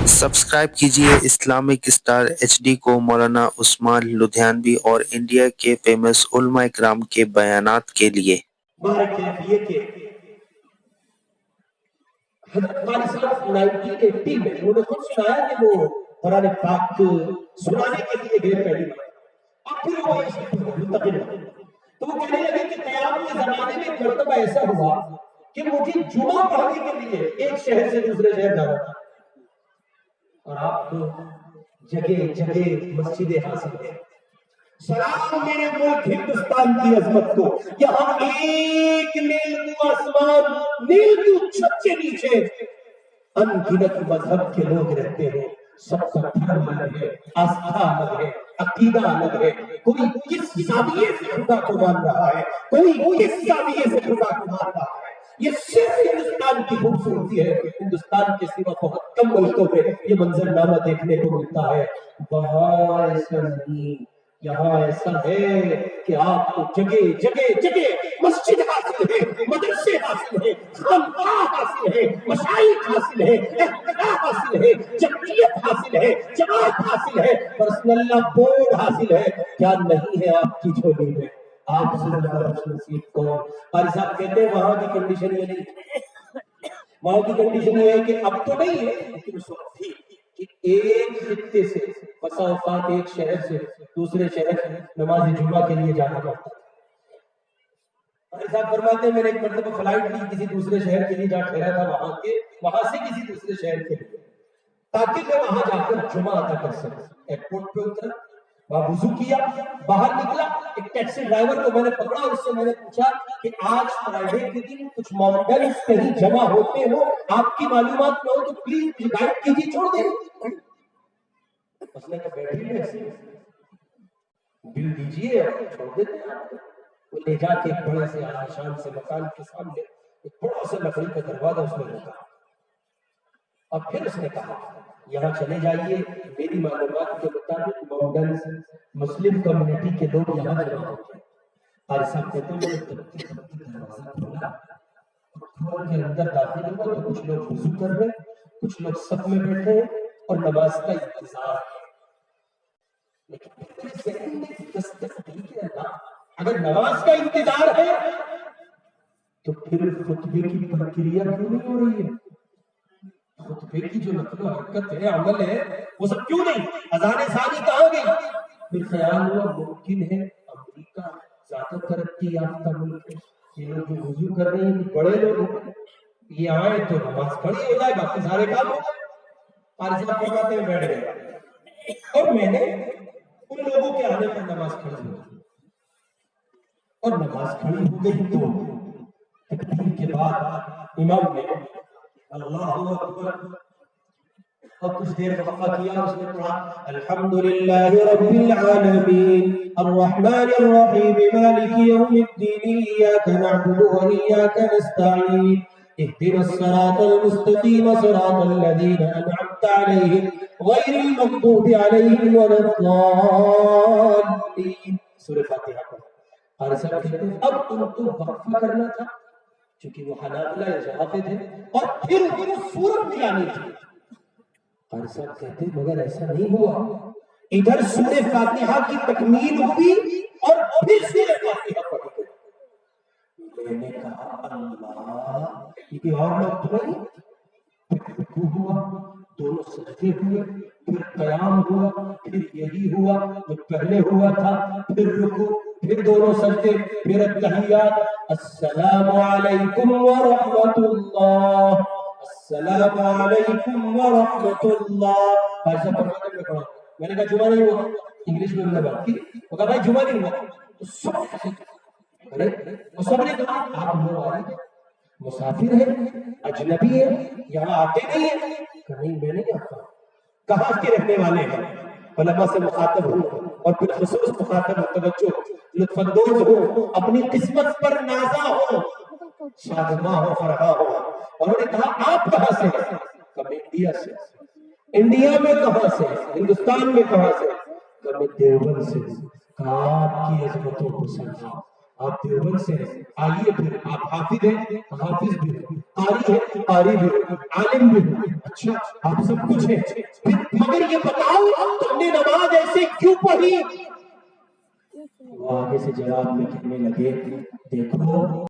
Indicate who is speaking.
Speaker 1: Subscribe कीजिए Islamic star HD को मौलाना उस्मान लुधियानवी और इंडिया के फेमस उलमा इकराम के बयानात के लिए।
Speaker 2: हज़रत वाली साहब 1980 में उन्होंने खुद सुनाया कि वो कुरान पाक सुनाने के लिए गए पहली बार, और फिर वो मुंतकिल हो। तो वो कहने लगे कि क़यामत के ज़माने में एक मर्तबा ऐसा हुआ कि मुझे जुमा पढ़ने के लिए एक शहर से दूसरे शहर जाना था, और आपको जगह जगह मस्जिदें हासिल है। सलाम मेरे मुल्क हिंदुस्तान की अजमत को, यहाँ एक नील को आसमान, नील की छत के नीचे अनगिनत मजहब के लोग रहते हैं। सबका धर्म अलग है, आस्था अलग है, अकीदा अलग है। कोई किस जाविये से खुदा को मान रहा है, कोई किस जाविये से खुदा को मान रहा है। ये सिर्फ हिंदुस्तान की खूबसूरती है। हिंदुस्तान के सिवा बहुत कम मुल्कों में ये मंजरनामा देखने को मिलता है। वहाँ ऐसा नहीं, यहाँ ऐसा है कि आपको जगह जगह जगह मस्जिद हासिल है, मदरसे हासिल है, खानकाह हासिल है, मशाइख हासिल है, इख्तिलाफ हासिल है, जमयियत हासिल है, जमात हासिल है, पर्सनल बोर्ड हासिल है। क्या नहीं है आपकी झोली में? आपसे ज़्यादा नसीब कौन? और साहब कहते हैं वहां की कंडीशन ये नहीं, वहां की कंडीशन ये है कि अब तो नहीं है, लेकिन उस वक्त थी कि एक खित्ते से बसा औकात एक शहर से दूसरे शहर नमाज जुमा के लिए जाना पड़ता था। साहब फरमाते हैं मैंने एक मरतबा फ्लाइट ली, किसी दूसरे शहर के लिए जा ठहरा था, वहां से किसी दूसरे शहर के लिए, ताकि मैं वहां जाकर जुमा अदा कर सकूं। एयरपोर्ट पे उतरा, वहां वुजू किया, बाहर निकला, एक टैक्सी ड्राइवर को मैंने पकड़ा, उससे मैंने पूछा कि आज फ्राइडे के दिन कुछ मॉडल्स कहीं जमा होते हो, आपकी मालूमात में हो तो प्लीज मुझे गाइड कीजिए, छोड़ दें। उसने कहा बैठिए, बिल दीजिए, छोड़ देते हैं आपको। वो ले जाके एक बड़े से आलीशान से मकान के सामने एक बड़ा सा लकड़ी का दरवाजा उसने रखा, और फिर उसने कहा यहाँ चले जाइए, मेरी मालूमात के मुताबिक मॉडर्न मुस्लिम कम्युनिटी के लोग यहाँ जमा होते हैं। और साहब कहते हैं दरवाजा खोला, खोल के अंदर दाखिल हुआ तो कुछ लोग वुजू कर रहे, कुछ लोग सफ में बैठे और नमाज का इंतजार है। लेकिन अगर नमाज का इंतजार है तो फिर खुतबे की प्रक्रिया क्यों नहीं हो रही है? खुतबे की जो नकल हरकत है, अमल है, वो सब क्यों नहीं? अज़ान सानी कहाँ गई? फिर ख्याल हुआ मुमकिन है अमेरिका ज्यादा तरक्की याफ्ता मुल्क है, ये लोग जो वुजू कर रहे हैं बड़े लोग, ये आए तो नमाज खड़ी हो जाए, बाकी सारे काम हो गए। पारिसा फरमाते हुए बैठ गए, और मैंने उन लोगों के आने पर नमाज खड़ी हो गई, और नमाज खड़ी हो गई तो तकबीर के बाद इमाम ने अल्लाहु अकबर और कुछ देर वक़फ़ा किया, उसने पढ़ा अल्हम्दुलिल्लाहि रब्बिल आलमीन अर्रहमानिर रहीम मालिकि यौमिद्दीन इय्याका नअबुदु व इय्याका नस्तईन इहदिनस सिरातल मुस्तक़ीम सिरातल लज़ीना अनअमता अलैहिम गैरिल मग़दूबि अलैहिम वलद्दाल्लीन। सूरह फातिहा पढ़ा। और सब कहते हैं अब तुमको वक़फ़ा करना था, क्योंकि वो हनाबला जहाफ़े थे, और फिर उनको सूरत भी आनी थी। और सब कहते मगर ऐसा नहीं हुआ, इधर सूरह फातिहा की तकमील हुई और फिर सूरह फातिहा पढ़ी गई। मैंने कहा अल्लाह, ये और लोग तो नहीं, रुकू हुआ, दोनों सजदे हुए, फिर क़याम हुआ, फिर यही हुआ जो पहले हुआ था, फिर रुकू, फिर दोनों सजदे, फिर तहियात, अस्सलामु अलैकुम व रहमतुल्लाह, अस्सलामु अलैकुम व रहमतुल्लाह। ऐसा फरमाते में पढ़ा। मैंने कहा जुमा नहीं हुआ, इंग्लिश में मैंने बात की, वो कहा भाई जुमा नहीं हुआ, तो सब अरे वो सब ने कहा आप लोग आए मुसाफिर है, अजनबी है, यहाँ आते नहीं है। कहीं मैं नहीं आता, कहाँ के रहने वाले हैं, उलमा से मुखातब हूँ, और फिर खुसूस मुखातब तवज्जो लुत्फअंदोज हो, अपनी किस्मत पर नाज़ा हो, शादमा हो, फरहा हो। उन्होंने कहा आप कहाँ से? कब इंडिया से। इंडिया में कहाँ से? हिंदुस्तान में कहाँ से? कब देवबंद से। आपकी अजमतों को समझा, آپ دیوبند سے ہیں، آئیے پھر آپ حافظ ہیں، حافظ بھی ہو، قاری ہیں، قاری بھی ہو، عالم بھی ہو، اچھا آپ سب کچھ ہیں، پھر مگر یہ بتاؤ تم نے نماز ایسے کیوں پڑھی؟ وہ آگے سے جواب میں کہنے لگے، دیکھو